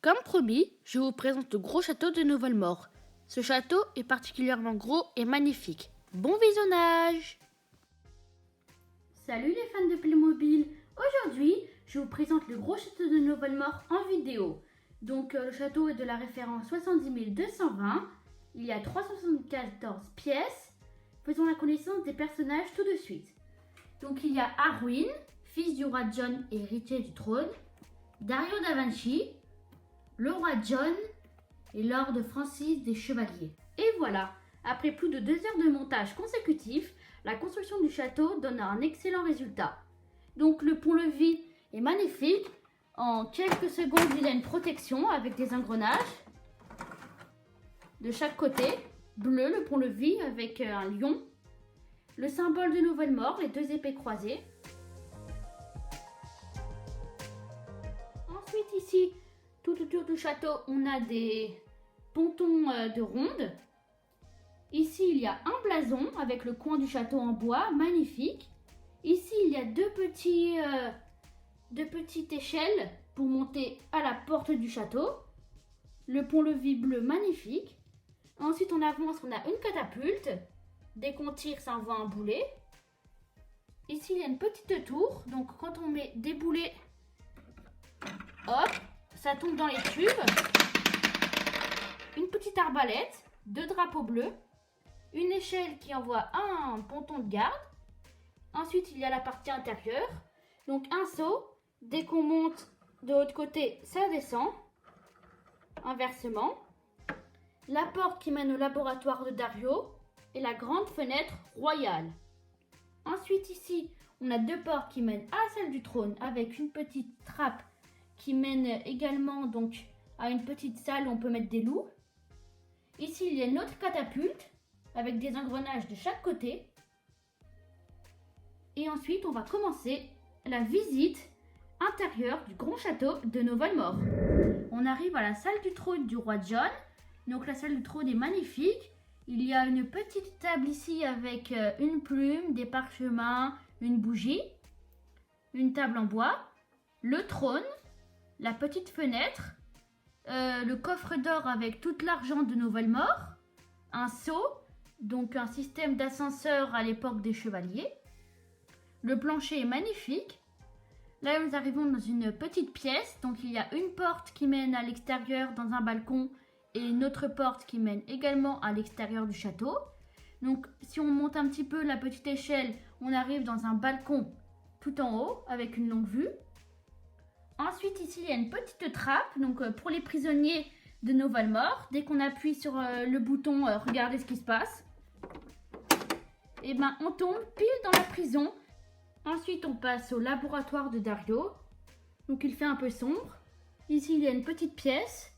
Comme promis, je vous présente le gros château de Novelmort. Ce château est particulièrement gros et magnifique. Bon visionnage! Salut les fans de Playmobil! Aujourd'hui, je vous présente le gros château de Novelmort en vidéo. Donc le château est de la référence 70 220. Il y a 374 pièces. Faisons la connaissance des personnages tout de suite. Donc il y a Arwin, fils du roi John et héritier du trône. Dario da Vinci, le roi John et Lord Francis des Chevaliers. Et voilà, après plus de 2 heures de montage consécutif, la construction du château donne un excellent résultat. Donc le pont-levis est magnifique. En quelques secondes, il a une protection avec des engrenages de chaque côté. Bleu, le pont-levis avec un lion. Le symbole de Novelmort, les 2 épées croisées. Ensuite ici, tout autour du château, on a des pontons de ronde. Ici, il y a un blason avec le coin du château en bois, magnifique. Ici, il y a deux petites échelles pour monter à la porte du château. Le pont-levis bleu, magnifique. Ensuite, on avance, on a une catapulte. Dès qu'on tire, ça envoie un boulet. Ici, il y a une petite tour. Donc, quand on met des boulets, hop, ça tombe dans les tubes. Une petite arbalète, 2 drapeaux bleus. Une échelle qui envoie un ponton de garde. Ensuite, il y a la partie intérieure. Donc, un seau. Dès qu'on monte de l'autre côté, ça descend. Inversement. La porte qui mène au laboratoire de Dario. Et la grande fenêtre royale. Ensuite, ici, on a 2 portes qui mènent à la salle du trône avec une petite trappe qui mène également donc à une petite salle où on peut mettre des loups. Ici, il y a une autre catapulte avec des engrenages de chaque côté. Et ensuite, on va commencer la visite intérieure du grand château de Novelmort. On arrive à la salle du trône du roi John. Donc la salle du trône est magnifique. Il y a une petite table ici avec une plume, des parchemins, une bougie, une table en bois, le trône, la petite fenêtre, le coffre d'or avec tout l'argent de Novelmort, un seau, donc un système d'ascenseur à l'époque des chevaliers. Le plancher est magnifique. Là, nous arrivons dans une petite pièce. Donc, il y a une porte qui mène à l'extérieur dans un balcon et une autre porte qui mène également à l'extérieur du château. Donc, si on monte un petit peu la petite échelle, on arrive dans un balcon tout en haut avec une longue vue. Ensuite, ici, il y a une petite trappe donc pour les prisonniers de Novelmort. Dès qu'on appuie sur le bouton, regardez ce qui se passe. Et ben, on tombe pile dans la prison. Ensuite, on passe au laboratoire de Dario. Donc, il fait un peu sombre. Ici, il y a une petite pièce.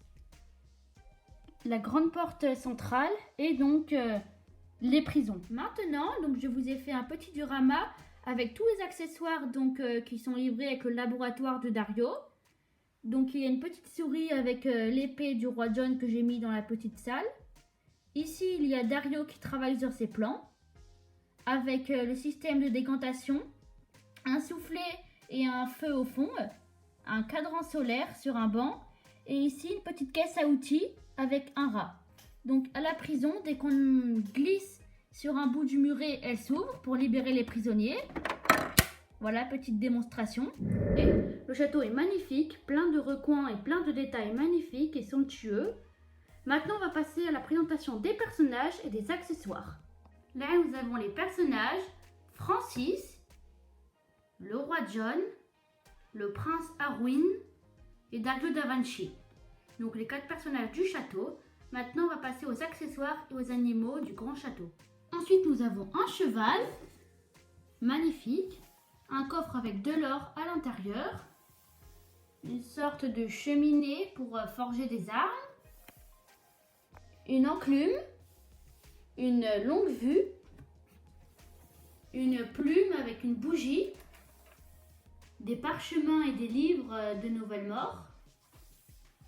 La grande porte centrale et donc les prisons. Maintenant, donc, je vous ai fait un petit diorama avec tous les accessoires donc, qui sont livrés avec le laboratoire de Dario. Donc, il y a une petite souris avec l'épée du roi John que j'ai mis dans la petite salle. Ici, il y a Dario qui travaille sur ses plans avec le système de décantation, un soufflet et un feu au fond, un cadran solaire sur un banc et ici une petite caisse à outils avec un rat. Donc à la prison, dès qu'on glisse sur un bout du muret, elle s'ouvre pour libérer les prisonniers. Voilà, petite démonstration. Et le château est magnifique, plein de recoins et plein de détails magnifiques et somptueux. Maintenant, on va passer à la présentation des personnages et des accessoires. Là, nous avons les personnages Francis, le roi John, le prince Arwin et Dario da Vinci. Donc les 4 personnages du château. Maintenant, on va passer aux accessoires et aux animaux du grand château. Ensuite, nous avons un cheval magnifique, un coffre avec de l'or à l'intérieur, une sorte de cheminée pour forger des armes, une enclume, une longue vue, une plume avec une bougie, des parchemins et des livres de Novelmort,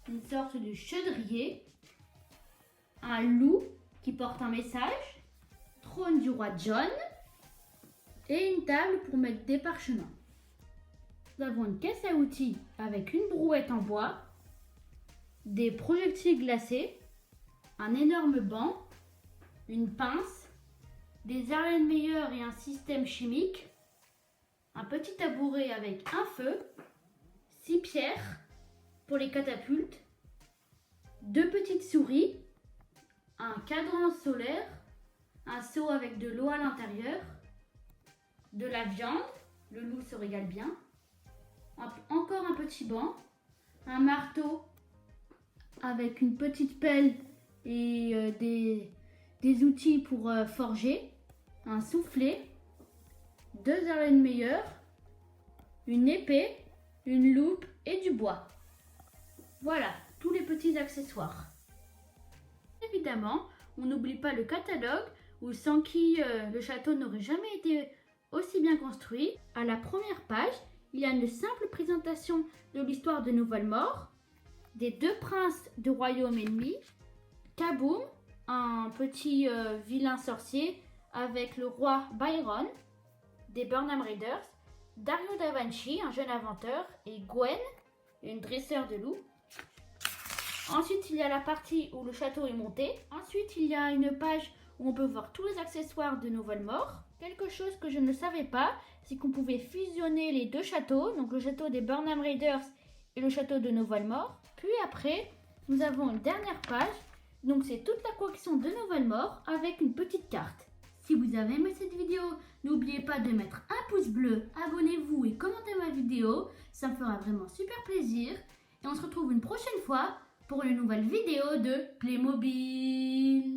une sorte de chaudrier, un loup qui porte un message, trône du roi John et une table pour mettre des parchemins. Nous avons une caisse à outils avec une brouette en bois, des projectiles glacés, un énorme banc, une pince, des Erlenmeyer et un système chimique, un petit tabouret avec un feu, 6 pierres pour les catapultes, 2 petites souris, un cadran solaire, un seau avec de l'eau à l'intérieur, de la viande, le loup se régale bien, encore un petit banc, un marteau avec une petite pelle et des outils pour forger, un soufflet, 2 Erlenmeyer, une épée, une loupe et du bois. Voilà, tous les petits accessoires. Évidemment, on n'oublie pas le catalogue où sans qui le château n'aurait jamais été aussi bien construit. À la première page, il y a une simple présentation de l'histoire de Nouvelle-Mort, des 2 princes du royaume ennemi, Kaboom, un petit vilain sorcier avec le roi Byron, des Burnham Raiders, Dario da Vinci, un jeune inventeur, et Gwen, une dresseur de loups. Ensuite, il y a la partie où le château est monté. Ensuite, il y a une page où on peut voir tous les accessoires de Nouvelle-Mort. Quelque chose que je ne savais pas, c'est qu'on pouvait fusionner les 2 châteaux, donc le château des Burnham Raiders et le château de Nouvelle-Mort. Puis après, nous avons une dernière page, donc c'est toute la collection de Nouvelle-Mort avec une petite carte. Si vous avez aimé cette vidéo, n'oubliez pas de mettre un pouce bleu, abonnez-vous et commentez ma vidéo, ça me fera vraiment super plaisir. Et on se retrouve une prochaine fois pour une nouvelle vidéo de Playmobil.